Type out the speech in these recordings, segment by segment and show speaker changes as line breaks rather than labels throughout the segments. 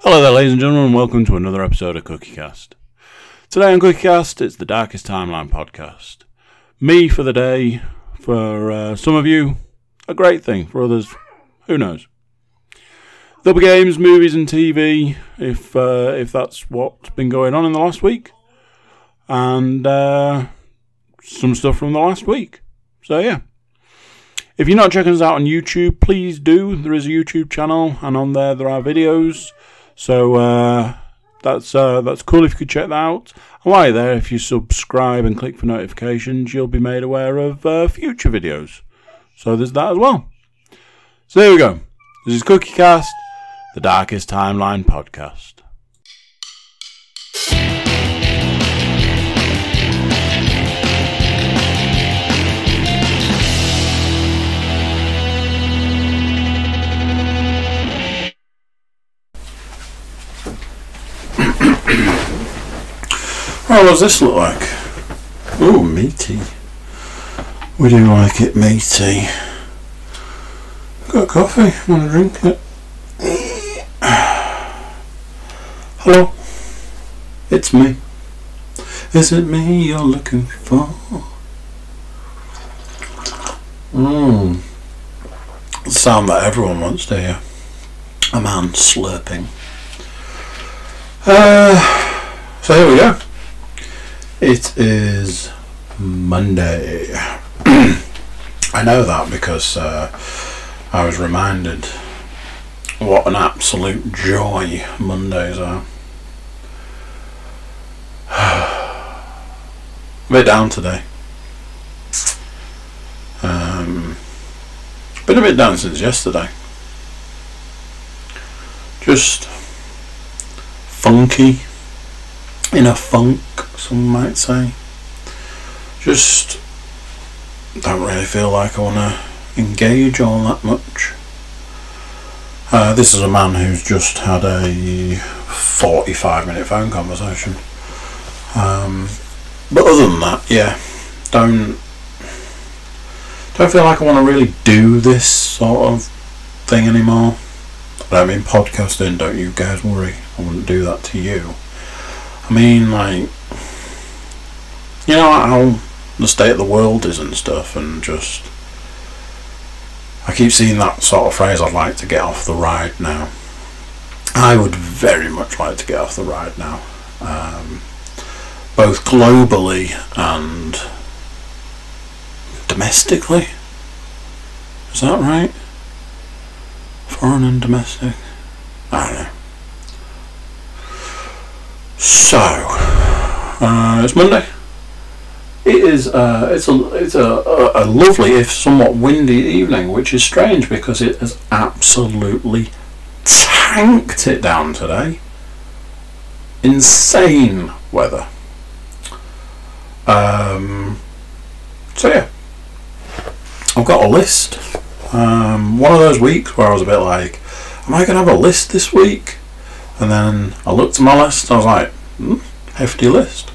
Hello there, ladies and gentlemen, and welcome to another episode of CookieCast. Today on CookieCast, it's the Darkest Timeline podcast. Me for the day, for some of you, a great thing, for others, who knows. There'll be games, movies and TV, if that's what's been going on in the last week, and some stuff from the last week. So yeah. If you're not checking us out on YouTube, please do. There is a YouTube channel, and on there are videos. So that's cool if you could check that out. And while you're there, if you subscribe and click for notifications, you'll be made aware of future videos. So there's that as well. So there we go. This is CookieCast, the Darkest Timeline podcast. What does this look like? Ooh, meaty. We do like it meaty. Got coffee? Want to drink it? Hello? It's me. Is it me you're looking for? The sound that everyone wants to hear. A man slurping. So here we go. It is Monday. I know that because I was reminded what an absolute joy Mondays are. A bit down today. Been a bit down since yesterday. Just funky. In a funk, some might say. Just don't really feel like I want to engage all that much. This is a man who's just had a 45-minute phone conversation. But other than that, yeah, don't feel like I want to really do this sort of thing anymore. I don't mean podcasting, don't you guys worry. I wouldn't do that to you. I mean, like, you know how the state of the world is and stuff, and just, I keep seeing that sort of phrase, I'd like to get off the ride now. I would very much like to get off the ride now, both globally and domestically. Is that right? Foreign and domestic? I don't know. So, it's Monday. It is. It's a lovely, if somewhat windy evening, which is strange because it has absolutely tanked it down today. Insane weather. So yeah, I've got a list. One of those weeks where I was a bit like, am I gonna have a list this week? And then I looked at my list and I was like, hefty list.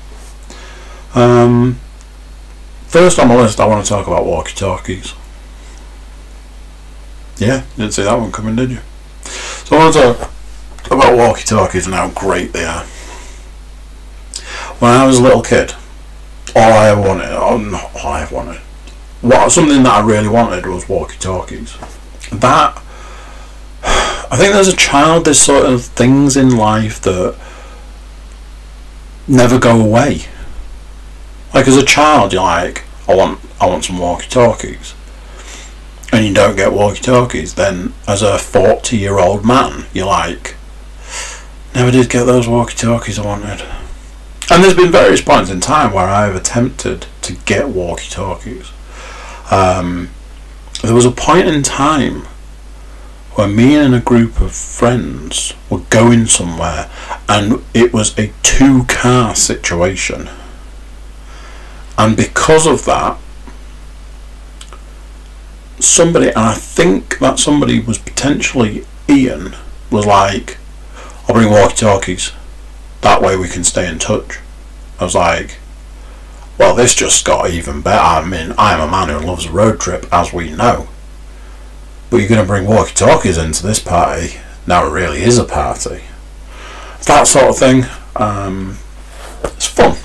First on my list, I want to talk about walkie-talkies. Yeah, didn't see that one coming, did you? So I want to talk about walkie-talkies and how great they are. When I was a little kid, something that I really wanted was walkie-talkies. I think there's sort of things in life that never go away. Like as a child, you're like, I want some walkie-talkies, and you don't get walkie-talkies. Then as a 40-year-old man, you're like, never did get those walkie-talkies I wanted. And there's been various points in time where I've attempted to get walkie-talkies. There was a point in time where me and a group of friends were going somewhere, and it was a 2-car situation. And because of that, somebody, and I think that somebody was potentially Ian, was like, I'll bring walkie-talkies, that way we can stay in touch. I was like, well, this just got even better. I mean, I'm a man who loves a road trip, as we know. But you're going to bring walkie-talkies into this party? Now it really is a party. that sort of thing. It's fun.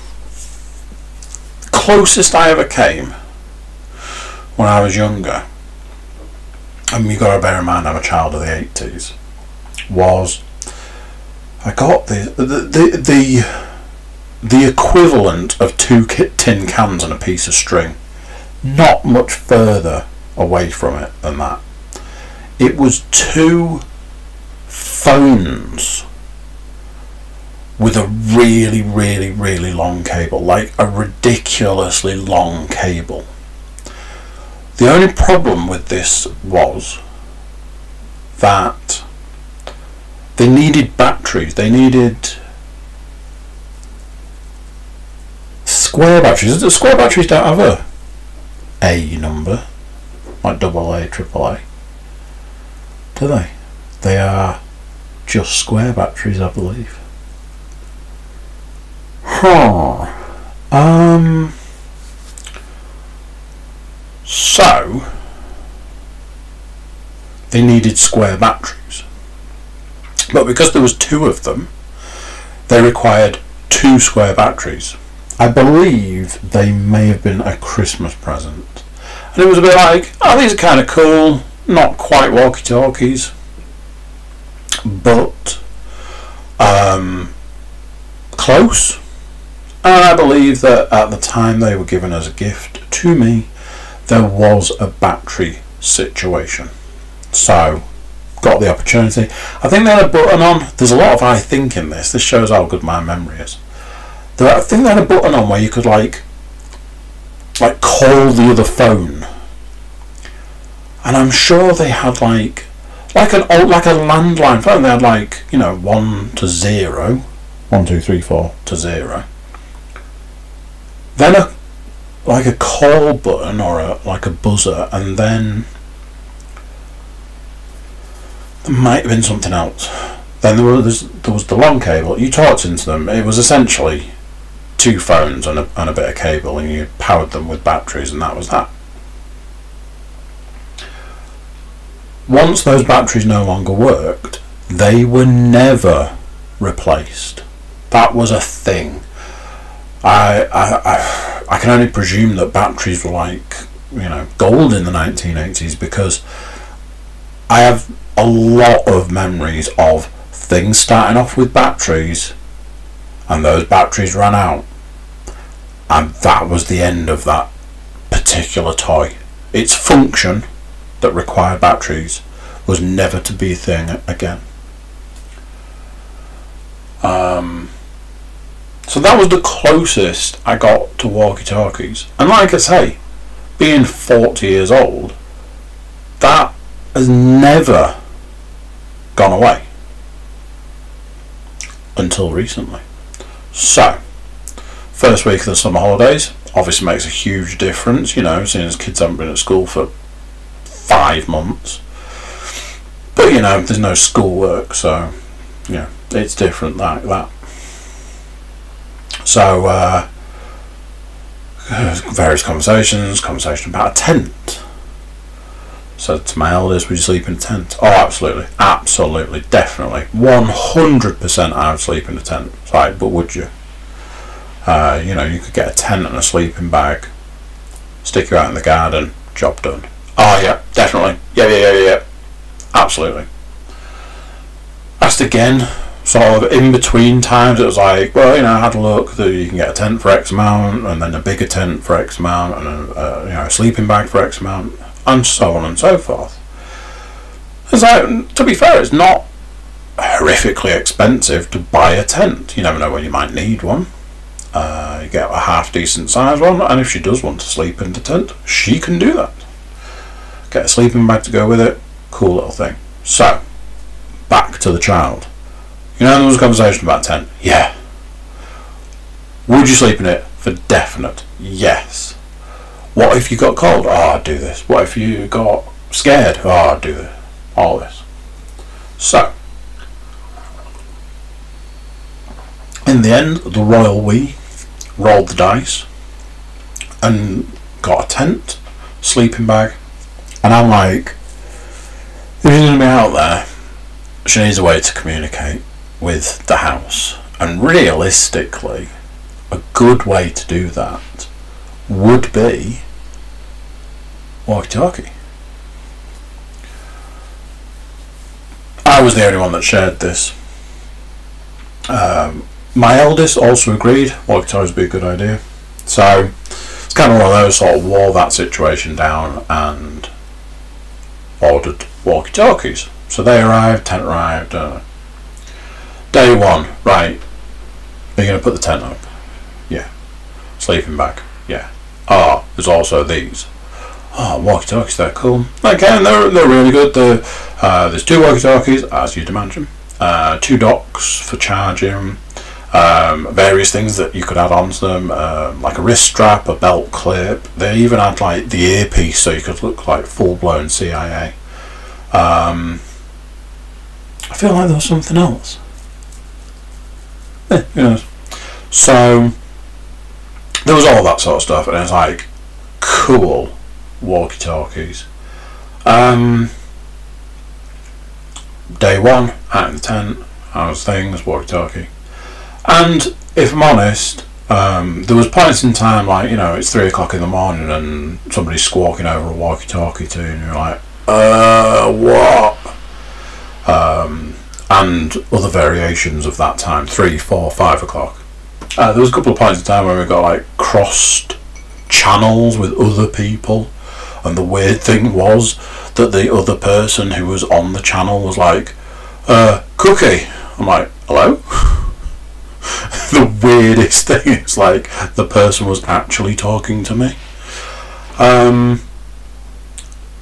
Closest I ever came when I was younger, and you've got to bear in mind I'm a child of the 80s, was I got the equivalent of 2 tin cans and a piece of string. Not much further away from it than that. It was 2 phones with a really, really, really long cable, like a ridiculously long cable. The only problem with this was that they needed batteries. They needed square batteries. The square batteries don't have a number, like AA, AAA, do they? They are just square batteries, I believe. So they needed square batteries, but because there was 2 of them, they required 2 square batteries. I believe they may have been a Christmas present, and it was a bit like, oh, these are kind of cool, not quite walkie-talkies, but close. And I believe that at the time they were given as a gift to me, there was a battery situation. So, got the opportunity. I think they had a button on. There's a lot of I think in this. This shows how good my memory is. I think they had a button on where you could like call the other phone. And I'm sure they had like a landline phone. They had 1 to 0, 1 2 3 4 to 0. Then a call button or a buzzer, and then there might have been something else. Then there was the long cable. You talked into them. It was essentially 2 phones and a bit of cable, and you powered them with batteries, and that was that. Once those batteries no longer worked, they were never replaced. That was a thing. I can only presume that batteries were gold in the 1980s, because I have a lot of memories of things starting off with batteries and those batteries ran out, and that was the end of that particular toy. Its function that required batteries was never to be a thing again. So that was the closest I got to walkie-talkies. And like I say, being 40 years old, that has never gone away until recently. So, first week of the summer holidays obviously makes a huge difference, seeing as kids haven't been at school for 5 months. But there's no schoolwork, so it's different like that. So various conversation about a tent. So to my eldest, would you sleep in a tent? Oh, absolutely, definitely, 100% I would sleep in a tent. It's like, but would you? You could get a tent and a sleeping bag, stick you out in the garden, job done. Oh yeah, definitely, yeah, absolutely. Asked again, sort of in between times, it was like, well, I had a look that you can get a tent for X amount, and then a bigger tent for X amount, and a sleeping bag for X amount, and so on and so forth. It's like, to be fair, it's not horrifically expensive to buy a tent. You never know when you might need one. You get a half decent size one, and if she does want to sleep in the tent, she can do that. Get a sleeping bag to go with it. Cool little thing. So, back to the child. There was a conversation about a tent. Yeah. Would you sleep in it? For definite. Yes. What if you got cold? Oh, I'd do this. What if you got scared? Oh, I'd do this. All this. So, in the end, the royal we rolled the dice and got a tent, sleeping bag, and I'm like, if she's going to be out there, she needs a way to communicate. with the house. And realistically, a good way to do that would be walkie-talkie. I was the only one that shared this. My eldest also agreed walkie-talkies would be a good idea. So it's kind of one of those, sort of wore that situation down and ordered walkie-talkies. So they arrived, tent arrived. Day one, right. Are you going to put the tent up? Yeah. Sleeping bag? Yeah. Oh, there's also these. Oh, walkie-talkies, they're cool. Again, they're really good. There's 2 walkie-talkies, as you'd imagine. 2 docks for charging. Various things that you could add onto them, like a wrist strap, a belt clip. They even had like the earpiece, so you could look like full-blown CIA. I feel like there was something else. Who knows? So there was all that sort of stuff, and it was like cool walkie-talkies. Day one, out in the tent, how's things, walkie-talkie. And if I'm honest, there was points in time, like, you know, it's 3 o'clock in the morning and somebody's squawking over a walkie-talkie to you, and you're like, what? And other variations of that time, 3, 4, 5 o'clock. There was a couple of points in time where we got like crossed channels with other people, and the weird thing was that the other person who was on the channel was like, Cookie. I'm like, hello? The weirdest thing, it's like the person was actually talking to me.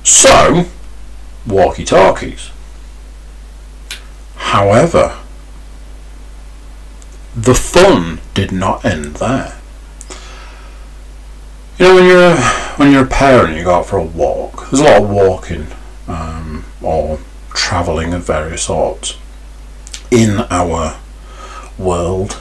So, walkie-talkies. However, the fun did not end there. You know, when you're a parent, you go out for a walk. There's a lot of walking, or travelling of various sorts in our world.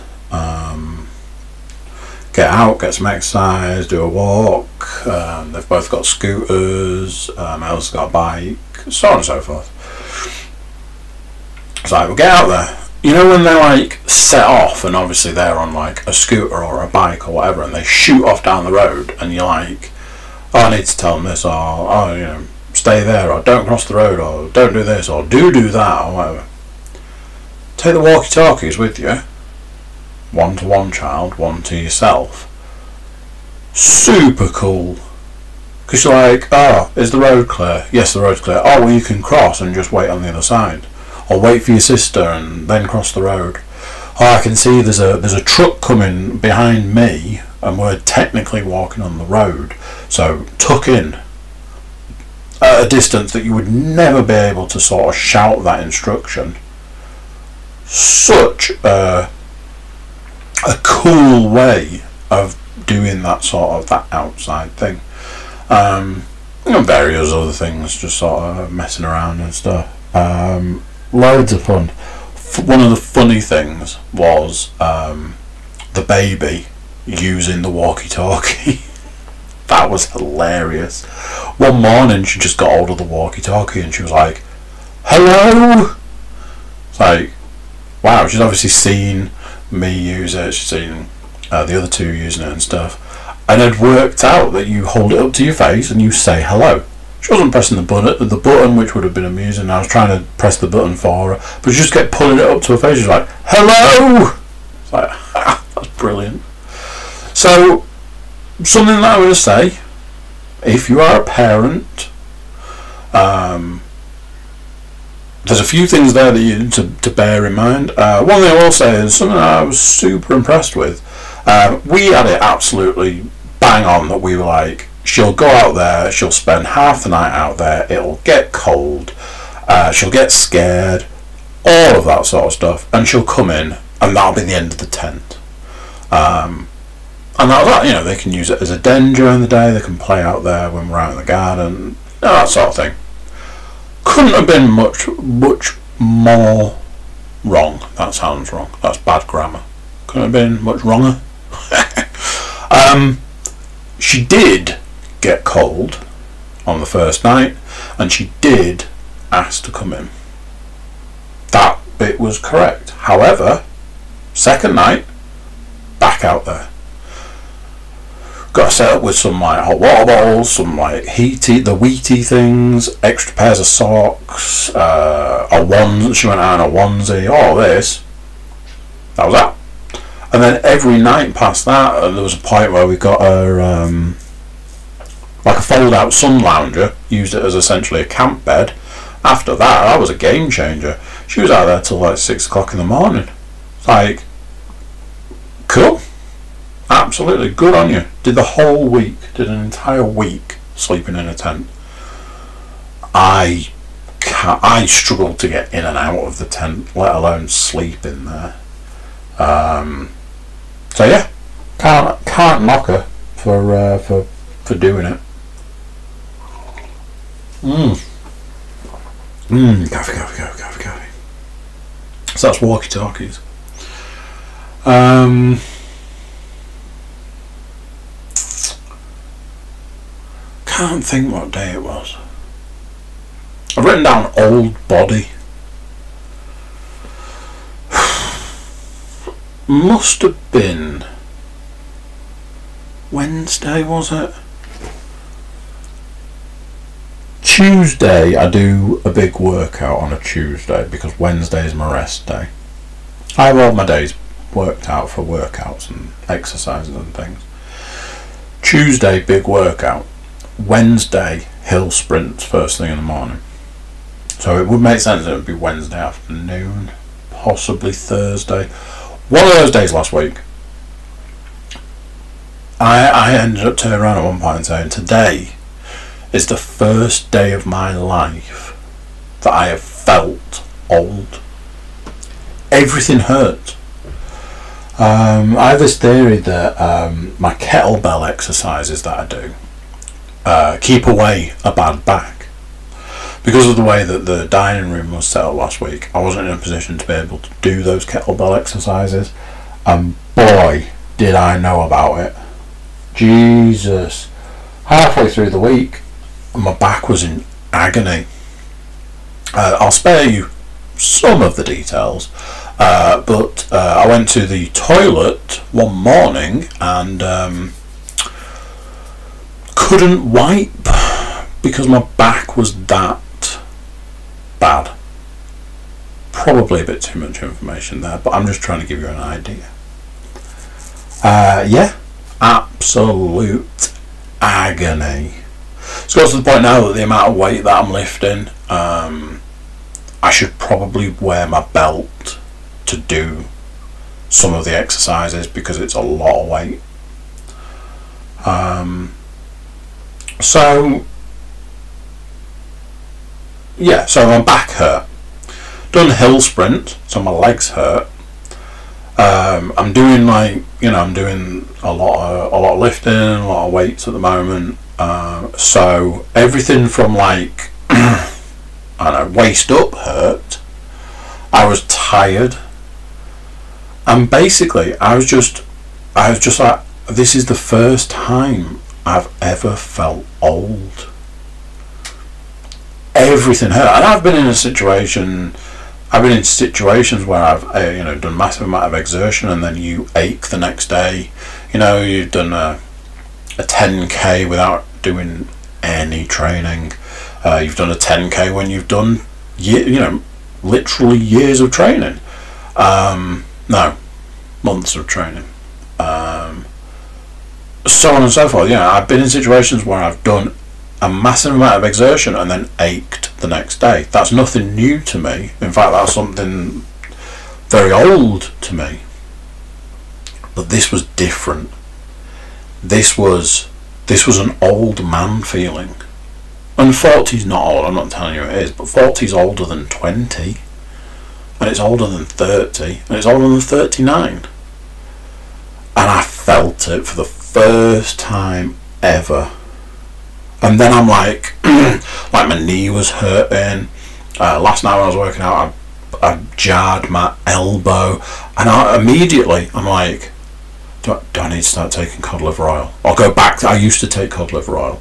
Get out, get some exercise, do a walk. They've both got scooters. Elle's got a bike, so on and so forth. It's like, we'll get out there. You know when they like set off, and obviously they're on like a scooter or a bike or whatever, and they shoot off down the road, and you're like, oh, I need to tell them this, or oh, you know, stay there, or don't cross the road, or don't do this, or do that, or whatever. Take the walkie-talkies with you. 1 to one child, 1 to yourself. Super cool. Because you're like, oh, is the road clear? Yes, the road's clear. Oh, well, you can cross and just wait on the other side. Or wait for your sister and then cross the road. Oh, I can see there's a truck coming behind me and we're technically walking on the road. So tuck in at a distance that you would never be able to sort of shout that instruction. Such a cool way of doing that sort of that outside thing. And various other things, just sort of messing around and stuff. Loads of fun. One of the funny things was the baby using the walkie-talkie. That was hilarious. One morning she just got hold of the walkie-talkie and she was like, hello? It's like, wow, she's obviously seen me use it, she's seen the other 2 using it and stuff, and had worked out that you hold it up to your face and you say hello. She wasn't pressing the button, which would have been amusing. I was trying to press the button for her, but she just kept pulling it up to her face. She's like, hello! It's like, that's brilliant. So, something that I would say, if you are a parent, there's a few things there that you to bear in mind. One thing I will say is something that I was super impressed with. We had it absolutely bang on that we were like, she'll go out there, she'll spend half the night out there, it'll get cold, she'll get scared, all of that sort of stuff, and she'll come in, and that'll be the end of the tent. And that was that, you know, they can use it as a den during the day, they can play out there when we're out in the garden, you know, that sort of thing. Couldn't have been much more wrong. That sounds wrong. That's bad grammar. Couldn't have been much wronger. She did get cold on the first night, and she did ask to come in. That bit was correct. However, second night, back out there. Got set up with some like hot water bottles, some like the wheaty things, extra pairs of socks, a onesie. She went out in a onesie. All this. That was that. And then every night past that, there was a point where we got her like a fold-out sun lounger. Used it as essentially a camp bed. After that was a game changer. She was out there till like 6 o'clock in the morning. Like, cool. Absolutely, good on you. Did the whole week, did an entire week sleeping in a tent. I struggled to get in and out of the tent, let alone sleep in there. So yeah, can't knock her for doing it. Coffee. So that's walkie talkies. Can't think what day it was. I've written down old body. Must have been Wednesday, was it? Tuesday, I do a big workout on a Tuesday because Wednesday is my rest day. I have all my days worked out for workouts and exercises and things. Tuesday, big workout. Wednesday, hill sprints first thing in the morning. So it would make sense that it would be Wednesday afternoon, possibly Thursday. One of those days last week, I ended up turning around at one point and saying, today is the first day of my life that I have felt old. Everything hurt. I have this theory that my kettlebell exercises that I do keep away a bad back. Because of the way that the dining room was set up last week, I wasn't in a position to be able to do those kettlebell exercises, and boy did I know about it. Jesus, halfway through the week my back was in agony. I'll spare you some of the details, but I went to the toilet one morning and couldn't wipe because my back was that bad. Probably a bit too much information there, but I'm just trying to give you an idea. Yeah, absolute agony. It's got to the point now that the amount of weight that I'm lifting, I should probably wear my belt to do some of the exercises because it's a lot of weight. So yeah, so my back hurt. Done hill sprint, so my legs hurt. I'm doing I'm doing a lot of lifting, a lot of weights at the moment. So everything from like I don't know, waist up hurt. I was tired, and basically I was just like, this is the first time I've ever felt old. Everything hurt, and I've been in situations where I've done massive amount of exertion and then you ache the next day. You've done a 10k without doing any training. You've done a 10k when you've done literally years of training. No, months of training. So on and so forth. I've been in situations where I've done a massive amount of exertion and then ached the next day. That's nothing new to me. In fact, that's something very old to me. But this was different. This was an old man feeling. And 40's not old, I'm not telling you it is, but 40's older than 20. And it's older than 30. And it's older than 39. And I felt it for the first time ever. And then I'm like, like my knee was hurting. Last night when I was working out, I jarred my elbow, and I'm like, do I need to start taking cod liver oil? I'll go back. I used to take cod liver oil.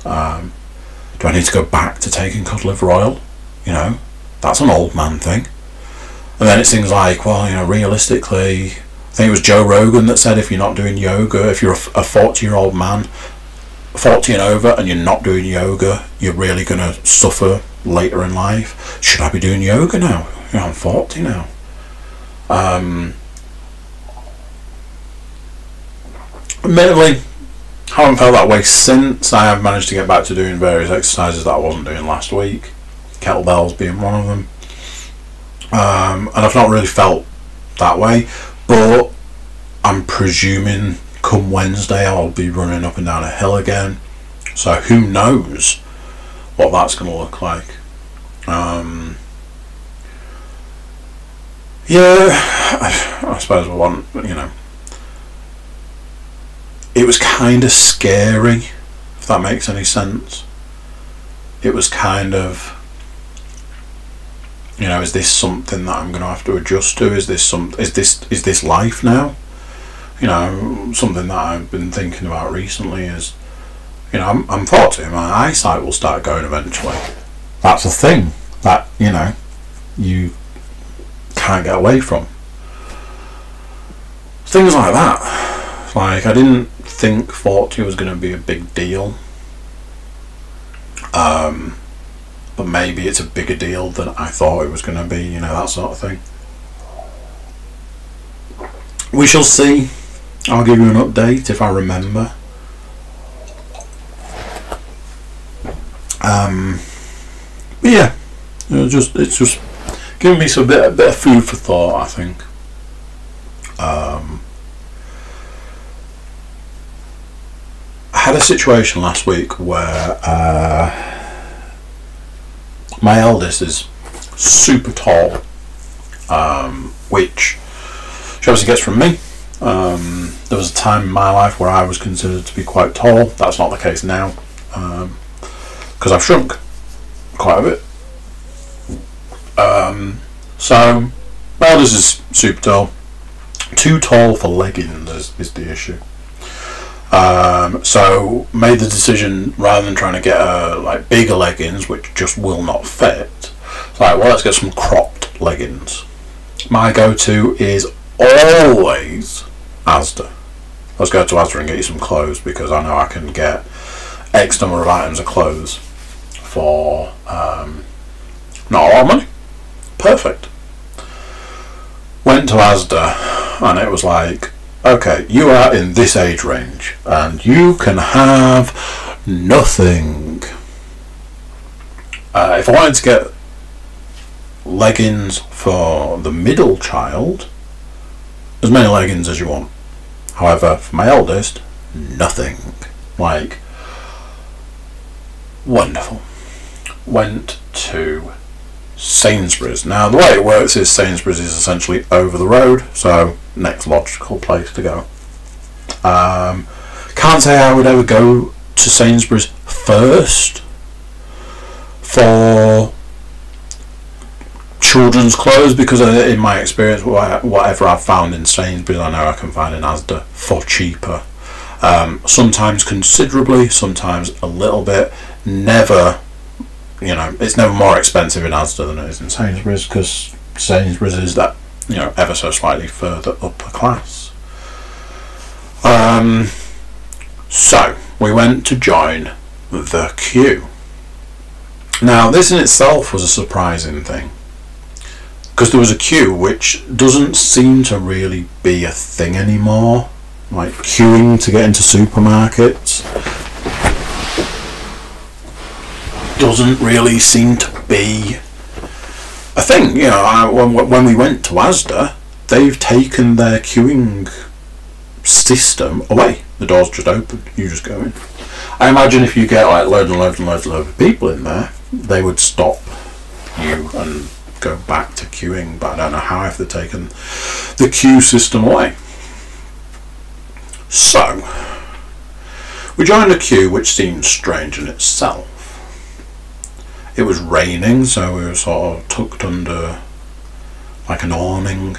Do I need to go back to taking cod liver oil? That's an old man thing.
And then it's things like, well, you know, realistically, I think it was Joe Rogan that said if you're not doing yoga, if you're a 40-year-old man, 40 and over, and you're not doing yoga, you're really going to suffer later in life. Should I be doing yoga now? You know, I'm 40 now. Admittedly, haven't felt that way since. I have managed to get back to doing various exercises that I wasn't doing last week, kettlebells being one of them. And I've not really felt that way, but I'm presuming come Wednesday I'll be running up and down a hill again, so who knows what that's going to look like. Yeah, I suppose we want, you know, it was kind of scary, if that makes any sense. It was kind of, you know, is this something that I'm going to have to adjust to? Is this life now? You know, something that I've been thinking about recently is, you know, I'm 40, my eyesight will start going eventually. That's a thing that, you know, you can't get away from. Things like that. Like, I didn't think 40 was going to be a big deal. But maybe it's a bigger deal than I thought it was going to be, you know, that sort of thing. We shall see. I'll give you an update if I remember. But yeah, it's just giving me a bit of food for thought, I think. I had a situation last week where my eldest is super tall, which she obviously gets from me. There was a time in my life where I was considered to be quite tall. That's not the case now, because I've shrunk quite a bit. So my eldest is super tall. Too tall for leggings is the issue. So made the decision, rather than trying to get like bigger leggings which just will not fit, it's like, well, let's get some cropped leggings. My go-to is always Asda. Let's go to Asda and get you some clothes, because I know I can get X number of items of clothes for not a lot of money. Perfect. Went to Asda and it was like, okay, you are in this age range and you can have nothing. If I wanted to get leggings for the middle child, as many leggings as you want. However, for my eldest, nothing. Like, wonderful. Went to Sainsbury's. Now, the way it works is Sainsbury's is essentially over the road, so next logical place to go. Can't say I would ever go to Sainsbury's first for children's clothes, because in my experience, whatever I've found in Sainsbury's, I know I can find in Asda for cheaper. Sometimes considerably, sometimes a little bit. Never, you know, it's never more expensive in Asda than it is in Sainsbury's, because Sainsbury's is that, you know, ever so slightly further upper class. So we went to join the queue. Now, this in itself was a surprising thing, because there was a queue which doesn't seem to really be a thing anymore. Like, queuing to get into supermarkets doesn't really seem to be a thing. You know, when we went to Asda, they've taken their queuing system away. The doors just open, you just go in. I imagine if you get like loads and loads and loads and loads of people in there, they would stop you and go back to queuing, but I don't know how, if they've taken the queue system away. So we joined a queue which seemed strange in itself. It was raining, so we were sort of tucked under like an awning.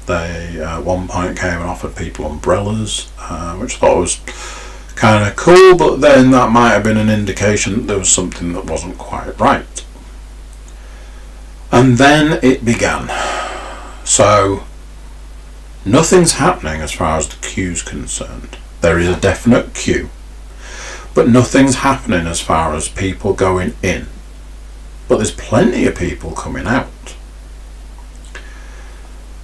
They at one point came and offered people umbrellas, which I thought was kind of cool, but then that might have been an indication that there was something that wasn't quite right. And then it began. So nothing's happening as far as the queue's concerned. There is a definite queue, but nothing's happening as far as people going in. But there's plenty of people coming out.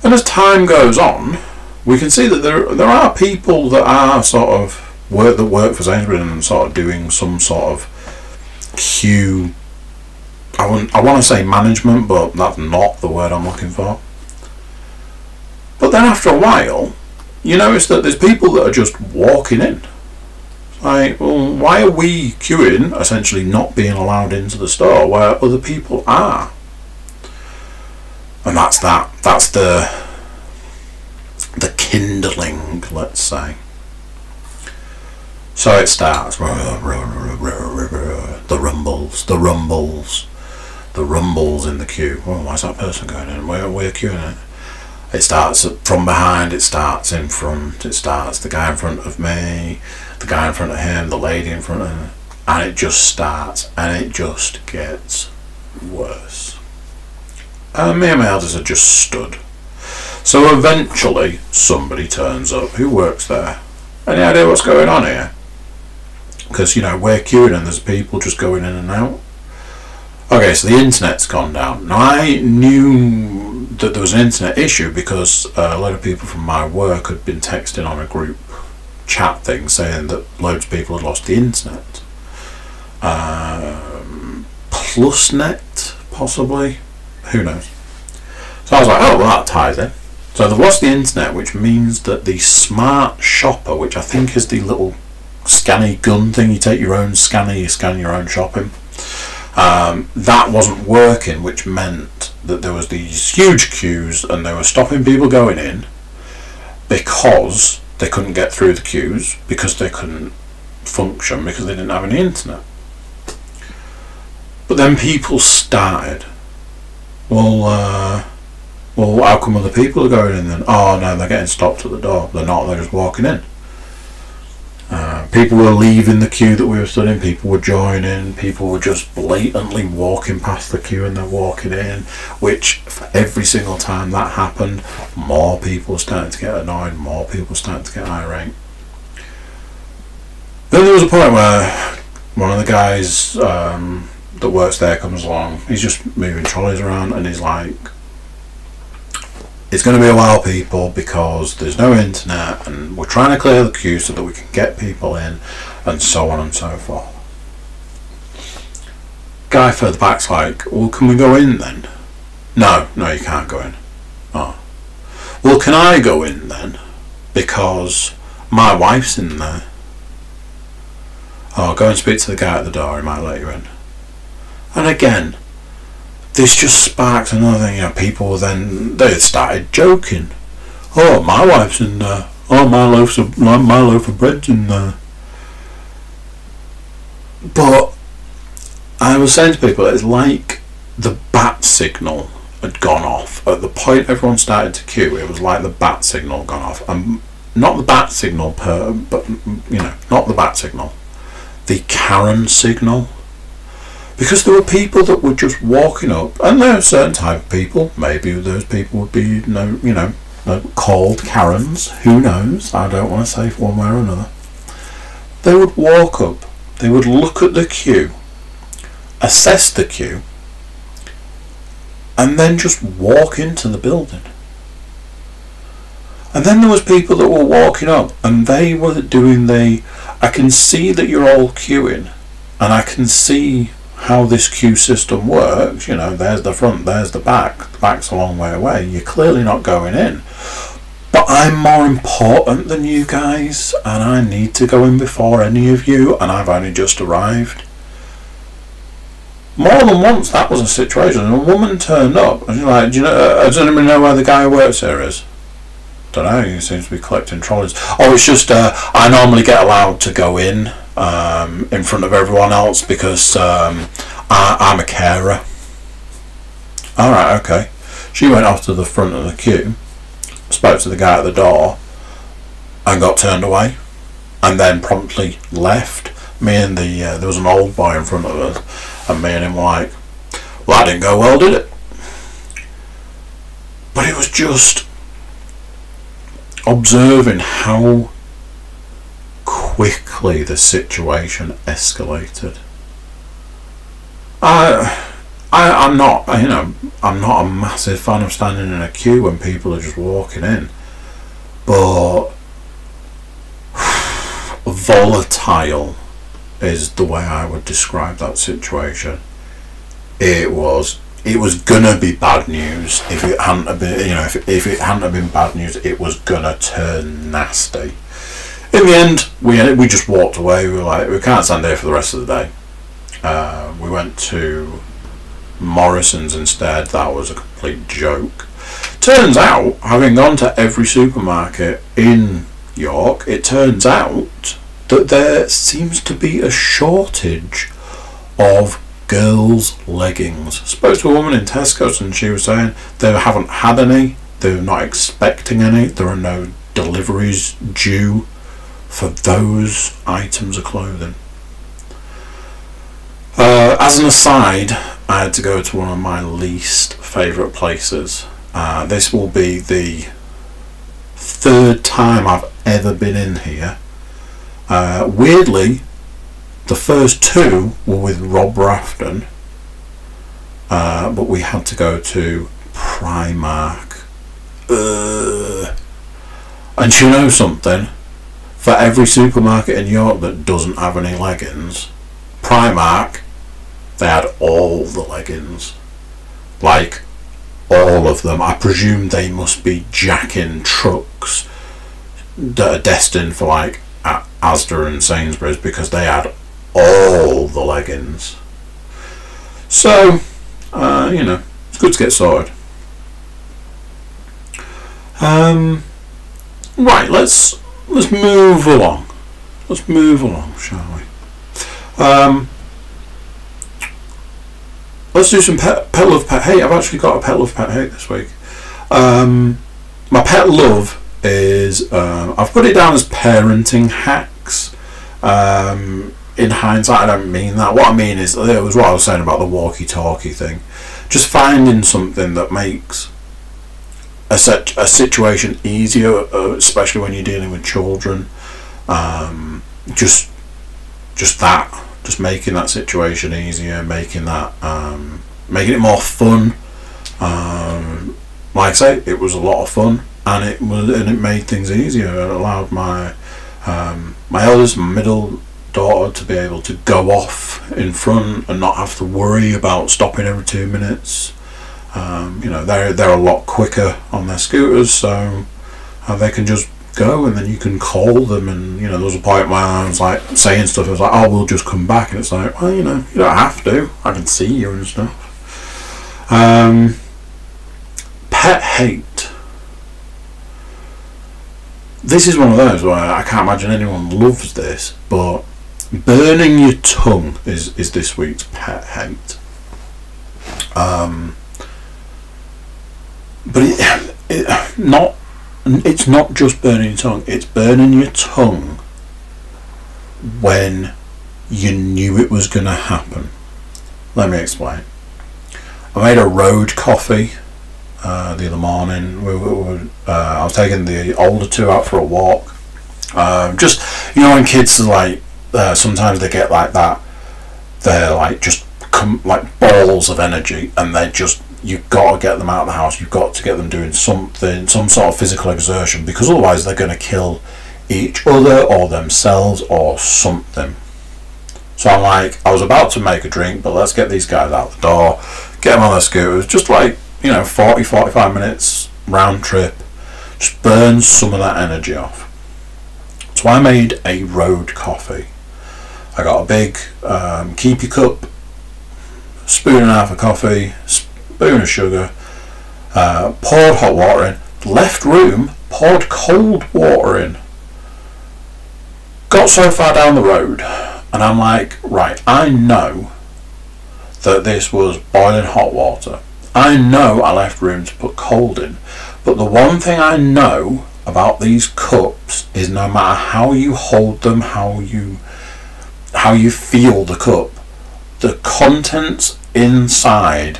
And as time goes on, we can see that there are people that are sort of work for Sainsbury's and sort of doing some sort of queue. I want to say management, but that's not the word I'm looking for. But then after a while, you notice that there's people that are just walking in. Like, well, why are we queuing, essentially not being allowed into the store where other people are? And that's the kindling, let's say. So it starts. The rumbles in the queue. Oh, why's that person going in? We're queuing it. It starts from behind, it starts in front, it starts the guy in front of me, the guy in front of him, the lady in front of him, and it just starts, and it just gets worse. And me and my elders are just stood. So eventually somebody turns up who works there. Any idea what's going on here? Because, you know, we're queuing and there's people just going in and out. Okay, so the internet's gone down. Now, I knew that there was an internet issue because a lot of people from my work had been texting on a group chat thing saying that loads of people had lost the internet. Plusnet, possibly? Who knows? So I was like, oh, well, that ties in. So they've lost the internet, which means that the smart shopper, which I think is the little scanny gun thing, you take your own scanner, you scan your own shopping. That wasn't working, which meant that there was these huge queues and they were stopping people going in because they couldn't get through the queues, because they couldn't function, because they didn't have any internet. But then people started, well, how come other people are going in then? Oh no, they're getting stopped at the door. They're not, they're just walking in. People were leaving the queue that we were stood in, people were joining, people were just blatantly walking past the queue and they're walking in, which for every single time that happened, more people started to get annoyed, more people started to get irate. Then there was a point where one of the guys that works there comes along, he's just moving trolleys around and he's like, it's going to be a while, people, because there's no internet and we're trying to clear the queue so that we can get people in, and so on and so forth. Guy further back's like, well, can we go in then? No, you can't go in. Oh. Well, can I go in then? Because my wife's in there. Oh, go and speak to the guy at the door, he might let you in. And again, this just sparked another thing, you know, people then, they started joking. Oh, my wife's in there. Oh, my loaf of bread's in there. But I was saying to people, it's like the bat signal had gone off. At the point everyone started to queue, it was like the bat signal gone off. And not the bat signal but, you know, not the bat signal. The Karen signal. Because there were people that were just walking up, and there are certain type of people, maybe those people would be, called Karens, who knows, I don't want to say one way or another. They would walk up, they would look at the queue, assess the queue, and then just walk into the building. And then there was people that were walking up, and they were doing I can see that you're all queuing, and I can see how this queue system works. You know, there's the front, there's the back. The back's a long way away. You're clearly not going in. But I'm more important than you guys, and I need to go in before any of you, and I've only just arrived. More than once that was a situation, and a woman turned up, and she's like, does anybody know where the guy who works here is? Don't know, he seems to be collecting trolleys. Oh, it's just, I normally get allowed to go in front of everyone else because I'm a carer. Alright, okay. She went off to the front of the queue, spoke to the guy at the door, and got turned away, and then promptly left. Me and there was an old boy in front of us, and me and him were like, well, that didn't go well, did it? But it was just observing how quickly the situation escalated. I'm not a massive fan of standing in a queue when people are just walking in, but volatile is the way I would describe that situation. It was gonna be bad news if it hadn't have been, if it hadn't have been bad news, it was gonna turn nasty. In the end, we just walked away. We were like, we can't stand here for the rest of the day. We went to Morrison's instead. That was a complete joke. Turns out, having gone to every supermarket in York, it turns out that there seems to be a shortage of girls' leggings. Spoke to a woman in Tesco's and she was saying they haven't had any, they're not expecting any, there are no deliveries due for those items of clothing. As an aside, I had to go to one of my least favourite places. This will be the third time I've ever been in here. Weirdly, the first two were with Rob Rafton, but we had to go to Primark. And you know something? For every supermarket in York that doesn't have any leggings, Primark, they had all the leggings. Like, all of them. I presume they must be jacking trucks that are destined for like Asda and Sainsbury's, because they had all the leggings. So, it's good to get sorted. Right, let's move along. Let's move along, shall we? Let's do some pet love, pet hate. I've actually got a pet love, pet hate this week. My pet love is, I've put it down as parenting hacks. In hindsight, I don't mean that. What I mean is, it was what I was saying about the walkie-talkie thing. Just finding something that makes a situation easier, especially when you're dealing with children. Just making that situation easier, making it more fun. Like I say, it was a lot of fun, and it made things easier. It allowed my eldest, my middle daughter, to be able to go off in front and not have to worry about stopping every 2 minutes. They're a lot quicker on their scooters, so they can just go, and then you can call them. And there was a point where I was like saying stuff, I was like, oh, we'll just come back, and it's like, well, you don't have to, I can see you and stuff. Pet hate. This is one of those where I can't imagine anyone loves this, but burning your tongue is this week's pet hate. But it's not just burning your tongue, it's burning your tongue when you knew it was going to happen. Let me explain. I made a road coffee the other morning. I was taking the older two out for a walk. Just, when kids are like, sometimes they get like that, they're like just like balls of energy, and they just, you've got to get them out of the house, you've got to get them doing something, some sort of physical exertion, because otherwise they're going to kill each other or themselves or something. So I'm like, I was about to make a drink, but let's get these guys out the door, get them on their scooters, just like, 40-45 minutes round trip, just burn some of that energy off. So I made a road coffee. I got a big keepy cup, spoon and a half of coffee, spoon of sugar, poured hot water in, left room, poured cold water in. Got so far down the road, and I'm like, right, I know that this was boiling hot water. I know I left room to put cold in, but the one thing I know about these cups is no matter how you hold them, how you feel the cup, the contents inside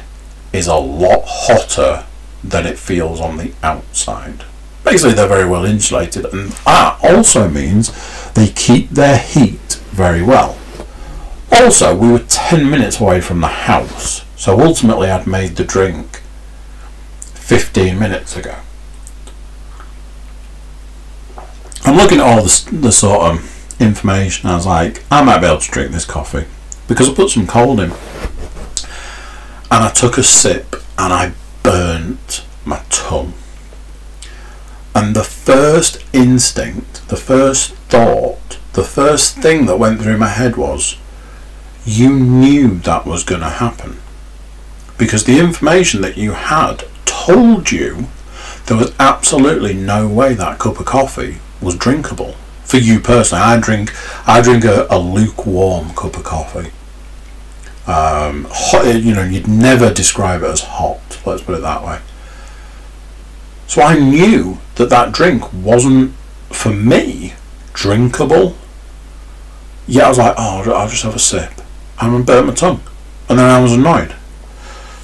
is a lot hotter than it feels on the outside. Basically, they're very well insulated, and that also means they keep their heat very well. Also, we were 10 minutes away from the house, so ultimately I'd made the drink 15 minutes ago. I'm looking at all the sort of information. I was like, I might be able to drink this coffee, because I put some cold in, and I took a sip and I burnt my tongue. And the first instinct, the first thought, the first thing that went through my head was, you knew that was going to happen, because the information that you had told you there was absolutely no way that cup of coffee was drinkable. For you personally, I drink a lukewarm cup of coffee. Hot, you'd never describe it as hot, let's put it that way. So I knew that drink wasn't, for me, drinkable. Yet I was like, oh, I'll just have a sip. And I burnt my tongue. And then I was annoyed.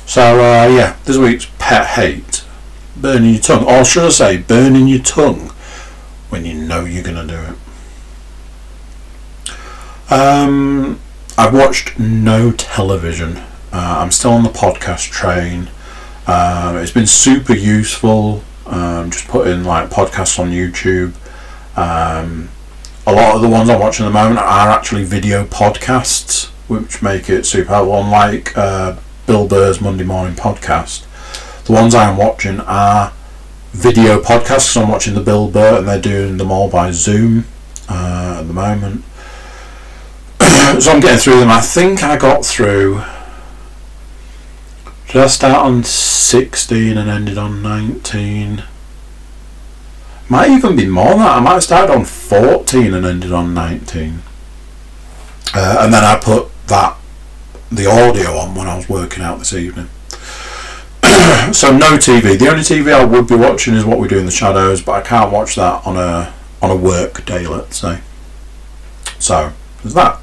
So, yeah, this week's pet hate. Burning your tongue. Or should I say, burning your tongue when you know you're going to do it. I've watched no television. I'm still on the podcast train. It's been super useful. Just putting like podcasts on YouTube. A lot of the ones I'm watching at the moment are actually video podcasts, which make it super helpful. Unlike Bill Burr's Monday Morning Podcast, the ones I'm watching are video podcasts. So I'm watching the Bill Burr, and they're doing them all by Zoom at the moment. So I'm getting through them. I think I got through. Did I start on 16 and ended on 19? Might even be more than that. I might have started on 14 and ended on 19. And then I put the audio on when I was working out this evening. So no TV. The only TV I would be watching is What We Do in the Shadows, but I can't watch that on a work day, let's say. So there's that.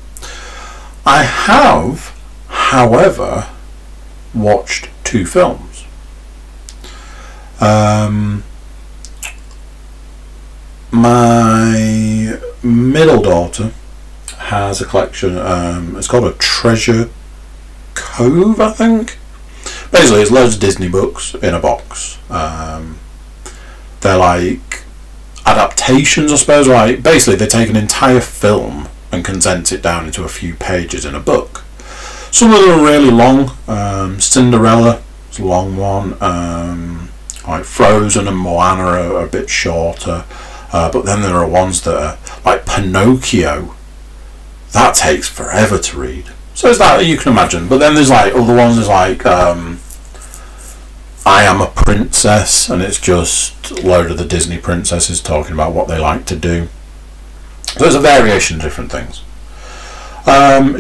I have, however, watched 2 films. My middle daughter has a collection. It's called a Treasure Cove, I think. Basically, it's loads of Disney books in a box. They're like adaptations, I suppose. Like basically, they take an entire film and condense it down into a few pages in a book. Some of them are really long. Cinderella is a long one. Like Frozen and Moana are a bit shorter. But then there are ones that are like Pinocchio. That takes forever to read. So it's that you can imagine. But then there's like other ones. There's like I Am a Princess, and it's just a load of the Disney princesses talking about what they like to do. So there's a variation of different things.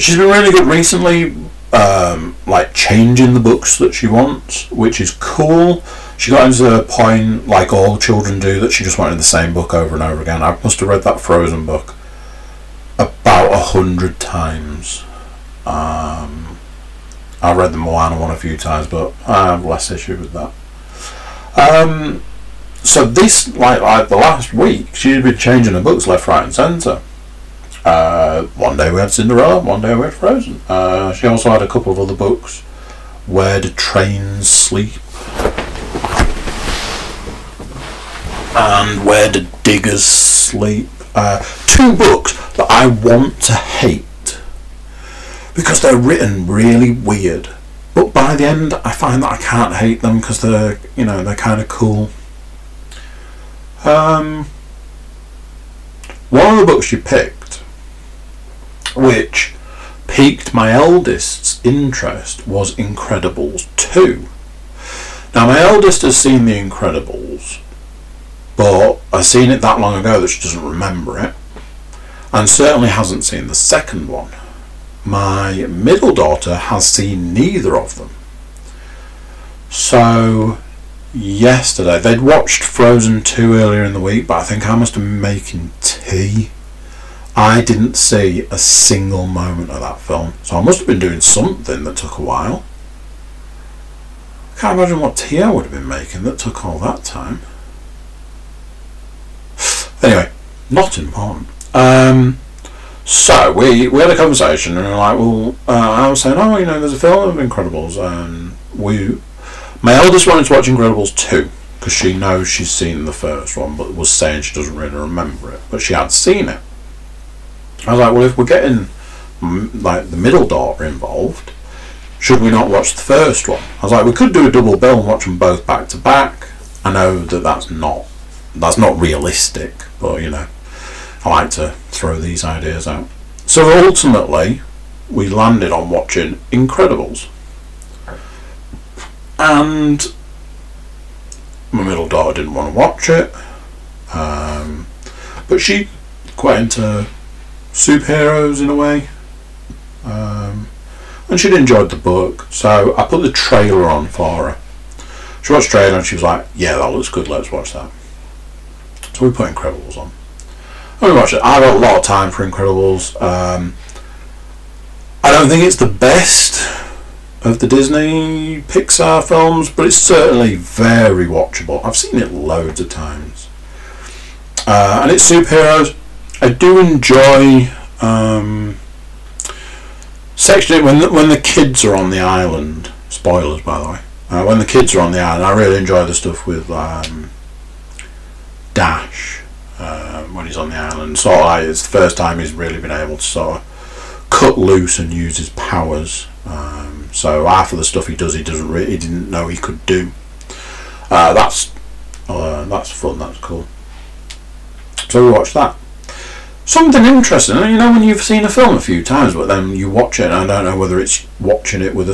She's been really good recently, like changing the books that she wants, which is cool. She got into a point, like all children do, that she just wanted the same book over and over again. I must have read that Frozen book about 100 times. I've read the Moana one a few times, but I have less issue with that. So this, like the last week, she's been changing her books left, right and centre. One day we had Cinderella, one day we had Frozen. She also had a couple of other books. Where Do Trains Sleep? And Where Do Diggers Sleep? 2 books that I want to hate because they're written really weird, but by the end I find that I can't hate them because they're kind of cool. One of the books she picked, which piqued my eldest's interest, was Incredibles 2. Now my eldest has seen The Incredibles, but I've seen it that long ago that she doesn't remember it, and certainly hasn't seen the second one. My middle daughter has seen neither of them. So yesterday, they'd watched Frozen 2 earlier in the week, but I think I must have been making tea. I didn't see a single moment of that film, so I must have been doing something that took a while. can't imagine what Tio would have been making that took all that time. Anyway, not important. So we had a conversation, and we were like, well, I was saying, oh, you know, there's a film of Incredibles, and my eldest wanted to watch Incredibles 2 because she knows she's seen the first one, but was saying she doesn't really remember it, but she had seen it. I was like, well, if we're getting like the middle daughter involved, should we not watch the first one? I was like, we could do a double bill and watch them both back to back. I know that that's not realistic, but you know, I like to throw these ideas out. So ultimately, we landed on watching Incredibles. And my middle daughter didn't want to watch it. But she quite into superheroes in a way. And she'd enjoyed the book. So I put the trailer on for her. She watched the trailer and she was like, yeah, that looks good, let's watch that. So we put Incredibles on. And we watched it. I got a lot of time for Incredibles. I don't think it's the best of the Disney Pixar films, but it's certainly very watchable. I've seen it loads of times. And it's superheroes. I do enjoy section when the kids are on the island. Spoilers, by the way. When the kids are on the island, I really enjoy the stuff with Dash when he's on the island. Sort of like, it's the first time he's really been able to sort of cut loose and use his powers. So half of the stuff he does, he didn't know he could do. That's fun. That's cool. So we watched that. Something interesting, you know, when you've seen a film a few times, but then you watch it, and I don't know whether it's watching it with a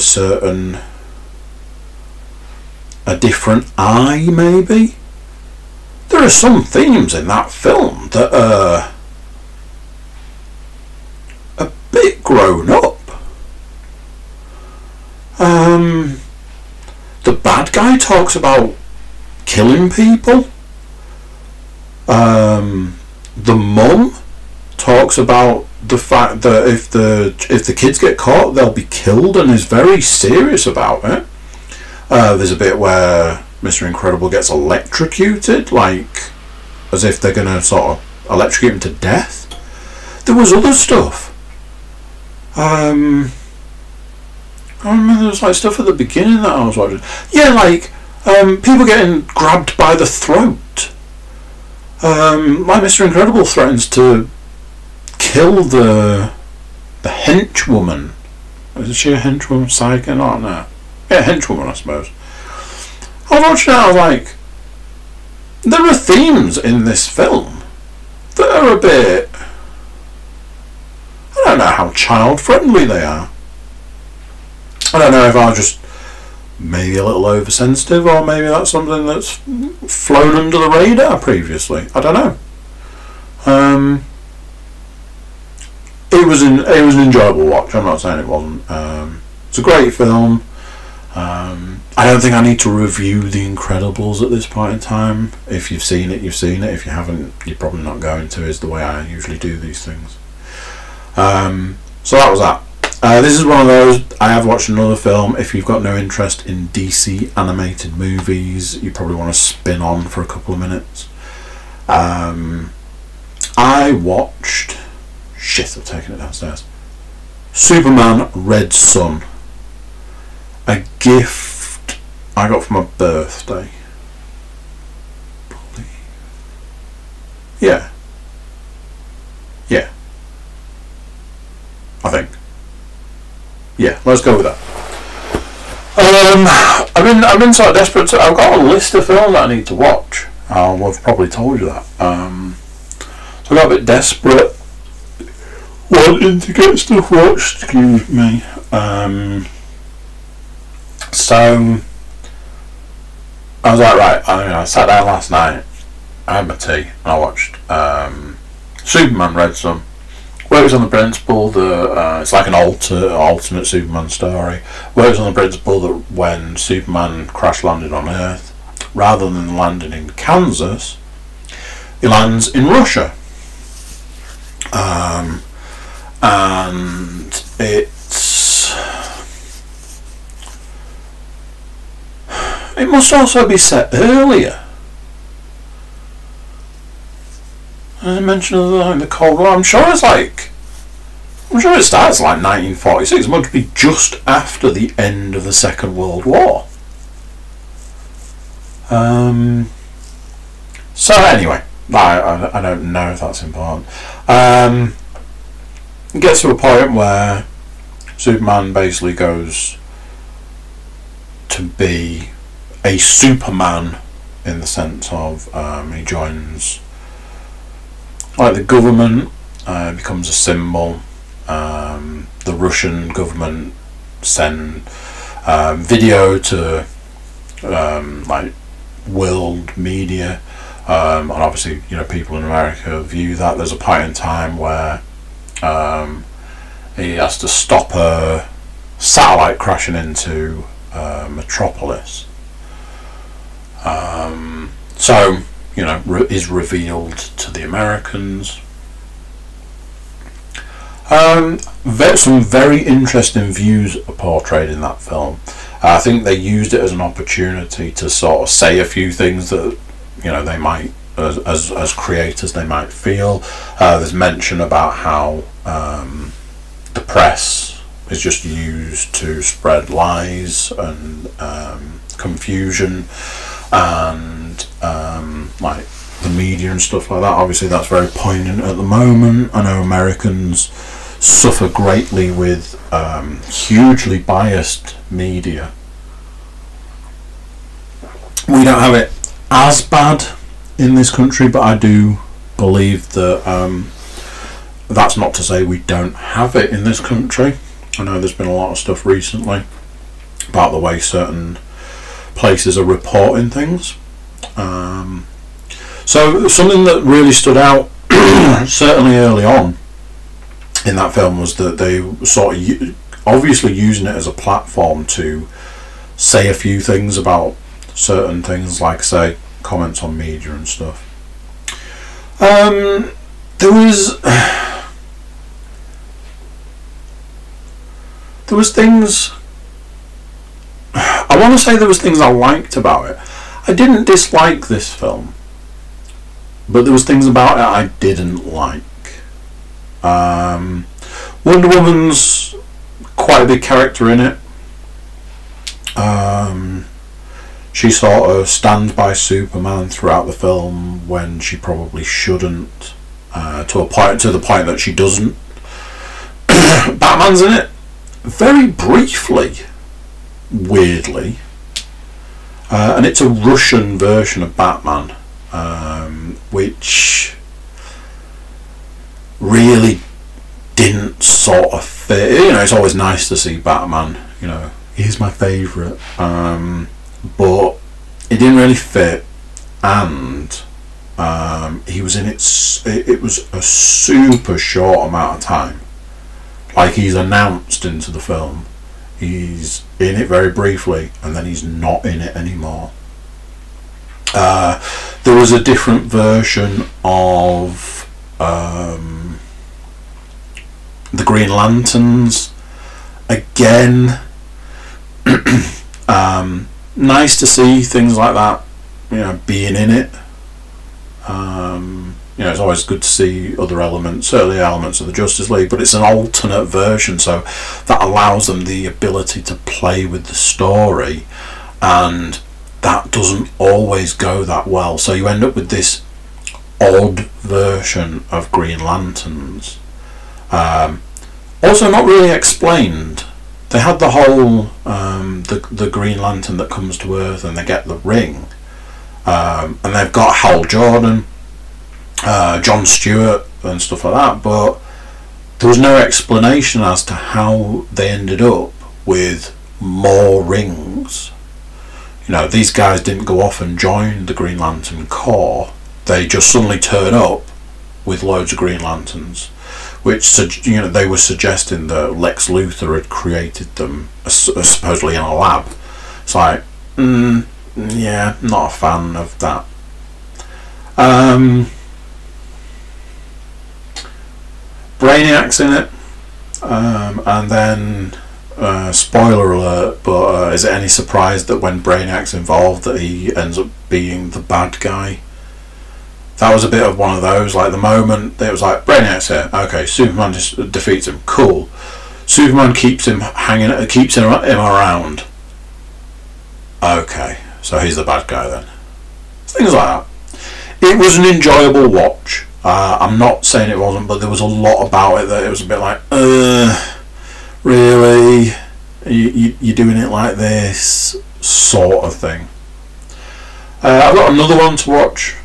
different eye, maybe. There are some themes in that film that are a bit grown up. The bad guy talks about killing people. The mum talks about the fact that if the kids get caught, they'll be killed, and is very serious about it. There's a bit where Mr. Incredible gets electrocuted, like as if they're going to sort of electrocute him to death. There was other stuff. I remember there was like stuff at the beginning that I was watching. Yeah, like people getting grabbed by the throat. Like Mr. Incredible threatens to kill the henchwoman. Is she a henchwoman? Psychic? I don't know. Yeah, henchwoman, I suppose. I was watching it, I was like, there are themes in this film that are a bit, I don't know how child friendly they are. I don't know if I was just maybe a little oversensitive, or maybe that's something that's flown under the radar previously. I don't know. It was an enjoyable watch. I'm not saying it wasn't. It's a great film. I don't think I need to review The Incredibles at this point in time. If you've seen it, you've seen it. If you haven't, you're probably not going to, is the way I usually do these things. So that was that. This is one of those, I have watched another film. If you've got no interest in DC animated movies, you probably want to spin on for a couple of minutes. I watched, I've taken it downstairs, Superman Red Son. A gift I got for my birthday. Yeah. I think. Yeah, let's go with that. I've been sort of desperate to. I've got a list of films that I need to watch. I've probably told you that. So I got a bit desperate, wanting to get stuff watched. Excuse me. So I was like, right. I sat down last night. I had my tea and I watched Superman Red Son. Works on the principle that it's like an alternate Superman story. Works on the principle that when Superman crash landed on Earth, rather than landing in Kansas, he lands in Russia. And it's It must also be set earlier. As I mentioned the Cold War, I'm sure it starts like 1946. It must be just after the end of the Second World War. So anyway, I don't know if that's important. It gets to a point where Superman basically goes to be a Superman in the sense of he joins like the government, becomes a symbol. The Russian government send video to like world media, and obviously people in America view that. There's a point in time where he has to stop a satellite crashing into Metropolis. So is revealed to the Americans. Some very interesting views are portrayed in that film. I think they used it as an opportunity to sort of say a few things that they might, as creators, they might feel. There's mention about how the press is just used to spread lies and confusion, and like the media and stuff like that. Obviously that's very poignant at the moment. I know Americans suffer greatly with hugely biased media. We don't have it as bad in this country, but I do believe that that's not to say we don't have it in this country. I know there's been a lot of stuff recently about the way certain places are reporting things. So something that really stood out certainly early on in that film was that they sort of obviously using it as a platform to say a few things about certain things, like say comments on media and stuff. There was things, I want to say there was things I liked about it. I didn't dislike this film, but there was things about it I didn't like. Wonder Woman's quite a big character in it. She sort of stands by Superman throughout the film when she probably shouldn't, to the point that she doesn't. Batman's in it very briefly, weirdly, and it's a Russian version of Batman, which really didn't sort of fit. It's always nice to see Batman, he's my favourite, but it didn't really fit, and he was in it was a super short amount of time. Like, he's announced into the film, he's in it very briefly, and then he's not in it anymore. There was a different version of the Green Lanterns. Again, nice to see things like that, being in it. It's always good to see other elements, certainly elements of the Justice League, but it's an alternate version, so that allows them the ability to play with the story, and that doesn't always go that well. So you end up with this odd version of Green Lanterns. Also not really explained. They had the whole the Green Lantern that comes to Earth and they get the ring, and they've got Hal Jordan, John Stewart and stuff like that, but there was no explanation as to how they ended up with more rings. These guys didn't go off and join the Green Lantern Corps. They just suddenly turn up with loads of Green Lanterns, which they were suggesting that Lex Luthor had created them supposedly in a lab. It's like, yeah, not a fan of that. Brainiac's in it, and then spoiler alert, but is it any surprise that when Brainiac's involved that he ends up being the bad guy? That was a bit of one of those, like the moment it was like, Brainiac's here, okay, Superman just defeats him, cool. Superman keeps him hanging, keeps him around. Okay, so he's the bad guy then. Things like that. It was an enjoyable watch. I'm not saying it wasn't, but there was a lot about it that it was a bit like, really? You're doing it like this? Sort of thing. I've got another one to watch.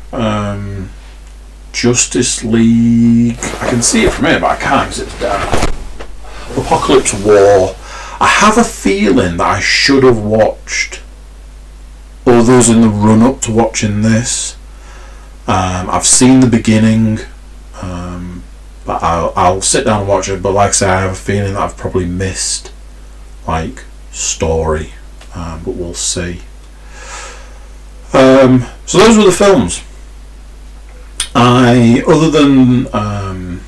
Justice League. I can see it from here, but I can't because it's down. Apocalypse War. I have a feeling that I should have watched others in the run-up to watching this. I've seen the beginning, but I'll sit down and watch it. But like I say, I have a feeling that I've probably missed like story, but we'll see. So those were the films. Other than I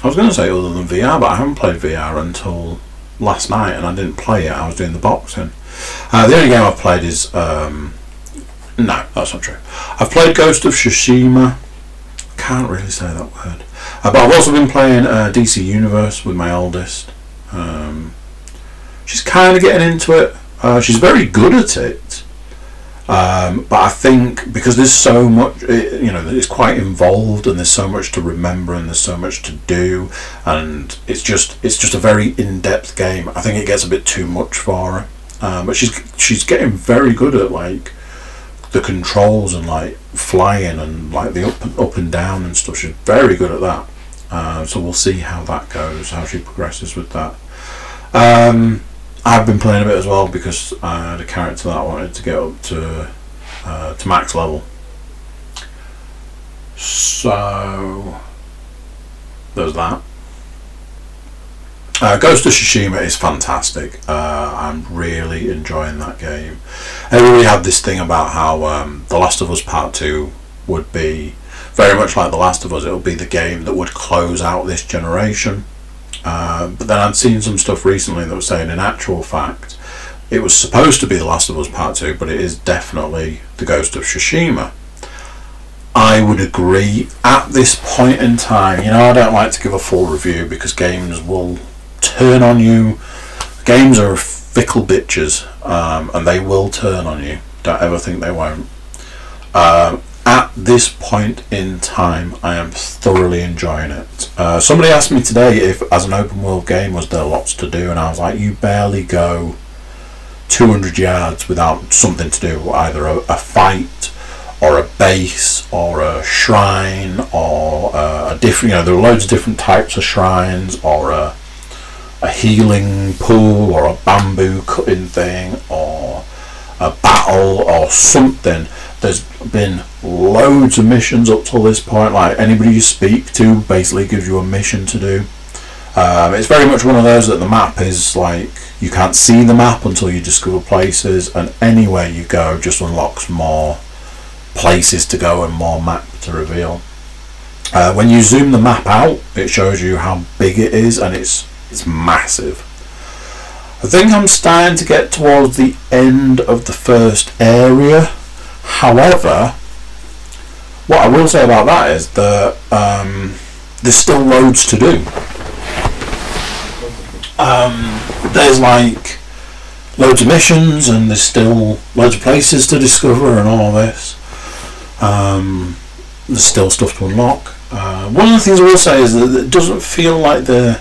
was going to say other than VR, but I haven't played VR until last night, and I didn't play it. I was doing the boxing. The only game I've played is no, that's not true. I've played Ghost of Tsushima. Can't really say that word. But I've also been playing DC Universe with my oldest. She's kind of getting into it. She's very good at it. But I think because there's so much, it's quite involved, and there's so much to remember, and there's so much to do, and it's just a very in-depth game. I think it gets a bit too much for her. But she's getting very good at like the controls and like flying and like the up and down and stuff. She's very good at that. So we'll see how that goes, how she progresses with that. I've been playing a bit as well because I had a character that I wanted to get up to max level. So there's that. Ghost of Tsushima is fantastic. I'm really enjoying that game. Everybody had this thing about how The Last of Us Part 2 would be very much like The Last of Us. It would be the game that would close out this generation. But then I'd seen some stuff recently that was saying in actual fact it was supposed to be The Last of Us Part 2, but it is definitely the Ghost of Tsushima. I would agree at this point in time. I don't like to give a full review because games will turn on you. Games are fickle bitches, and they will turn on you. Don't ever think they won't. At this point in time, I am thoroughly enjoying it. Somebody asked me today if, as an open world game, was there lots to do, and I was like, you barely go 200 yards without something to do, either a fight or a base or a shrine or a different. There are loads of different types of shrines, or a healing pool, or a bamboo cutting thing, or a battle or something. There's been loads of missions up till this point. Like anybody you speak to basically gives you a mission to do. It's very much one of those that the map is like you can't see the map until you discover places, and anywhere you go just unlocks more places to go and more map to reveal. When you zoom the map out, it shows you how big it is, and it's massive. I think I'm starting to get towards the end of the first area. However, what I will say about that is that there's still loads to do. There's like loads of missions, and there's still loads of places to discover and all this. There's still stuff to unlock. One of the things I will say is that it doesn't feel like the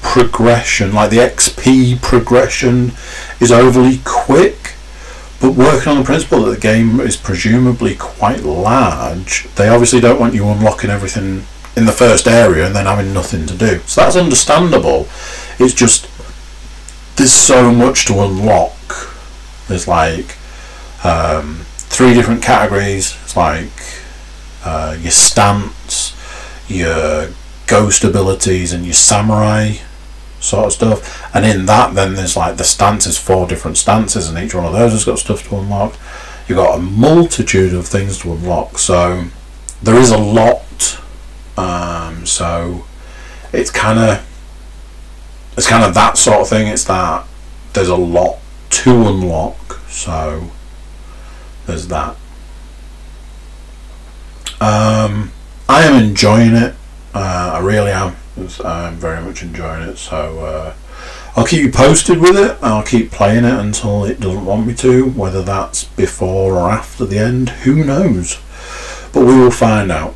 progression, like the XP progression, is overly quick, but working on the principle that the game is presumably quite large, they obviously don't want you unlocking everything in the first area and then having nothing to do. So that's understandable. It's just there's so much to unlock. There's like 3 different categories. It's like your stance, your ghost abilities, and your samurai sort of stuff. And in that, then there's like the stances, 4 different stances, and each one of those has got stuff to unlock. You've got a multitude of things to unlock, so there is a lot. So it's kind of it's kind of that sort of thing. It's that there's a lot to unlock, so there's that. I am enjoying it. I really am. I'm very much enjoying it, so I'll keep you posted with it. I'll keep playing it until it doesn't want me to, whether that's before or after the end, who knows, but we will find out.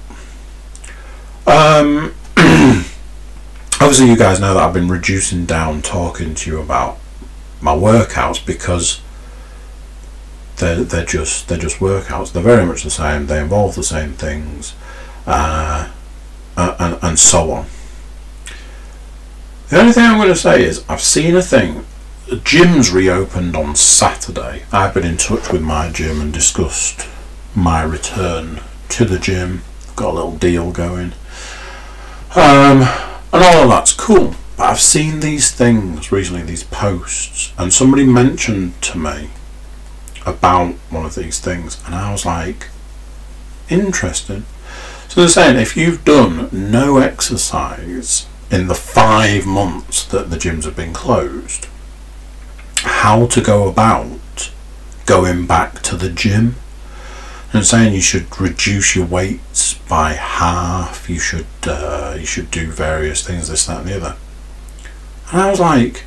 Obviously you guys know that I've been reducing down talking to you about my workouts, because they're just workouts. They're very much the same. They involve the same things, and so on. The only thing I'm going to say is I've seen a thing. The gym's reopened on Saturday. I've been in touch with my gym and discussed my return to the gym. Got a little deal going, and all of that's cool. But I've seen these things recently, these posts, and somebody mentioned to me about one of these things, and I was like, interesting. So they're saying if you've done no exercise in the 5 months that the gyms have been closed, how to go about going back to the gym. And saying you should reduce your weights by half, you should do various things, this, that and the other. And I was like,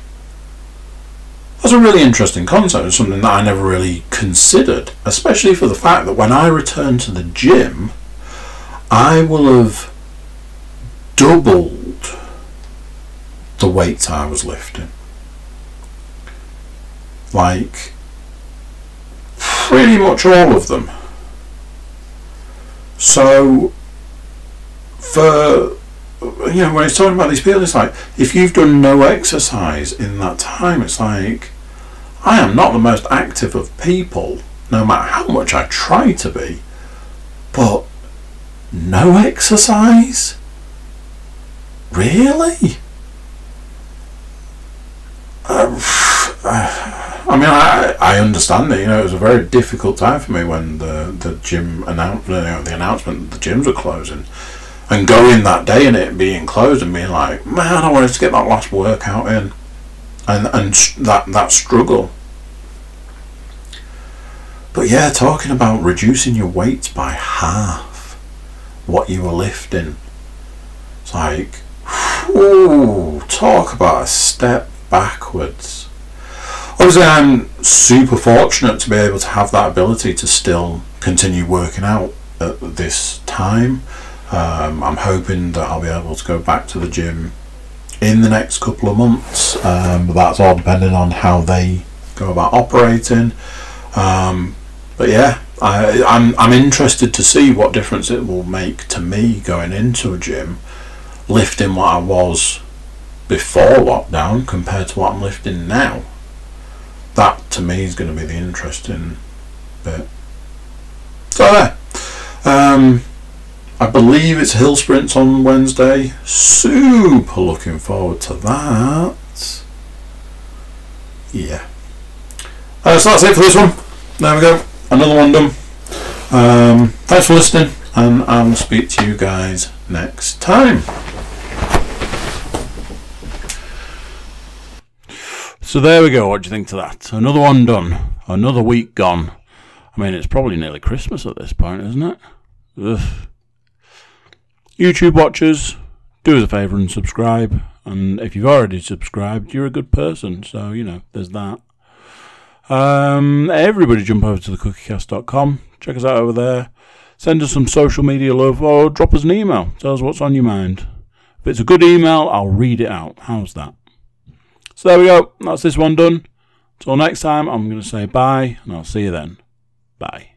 that's a really interesting concept. It's something that I never really considered, especially for the fact that when I return to the gym, I will have doubled the weights I was lifting. Like, pretty much all of them. So, for, you know, when it's talking about these people, it's like, if you've done no exercise in that time, it's like, I am not the most active of people, no matter how much I try to be, but no exercise? Really? I mean, I understand it. You know, it was a very difficult time for me when the gym announced, you know, the announcement that the gyms were closing, and going that day and it being closed and being like, man, I wanted to get that last workout in, and that struggle. But yeah, talking about reducing your weights by half what you were lifting, it's like, ooh, talk about a step backwards. Obviously, I'm super fortunate to be able to have that ability to still continue working out at this time. I'm hoping that I'll be able to go back to the gym in the next couple of months, but that's all depending on how they go about operating. But yeah, I'm interested to see what difference it will make to me going into a gym, lifting what I was before lockdown compared to what I'm lifting now. That to me is going to be the interesting bit. So there. I believe it's hill sprints on Wednesday. Super looking forward to that. Yeah. So that's it for this one. There we go. Another one done. Thanks for listening, and I'll speak to you guys next time.
So there we go. What do you think to that? Another one done. Another week gone. I mean, it's probably nearly Christmas at this point, isn't it? Ugh. YouTube watchers, do us a favour and subscribe. And if you've already subscribed, you're a good person. So, you know, there's that. Everybody jump over to thecookiecast.com. Check us out over there. Send us some social media love or drop us an email. Tell us what's on your mind. If it's a good email, I'll read it out. How's that? So there we go. That's this one done. Until next time, I'm going to say bye, and I'll see you then. Bye.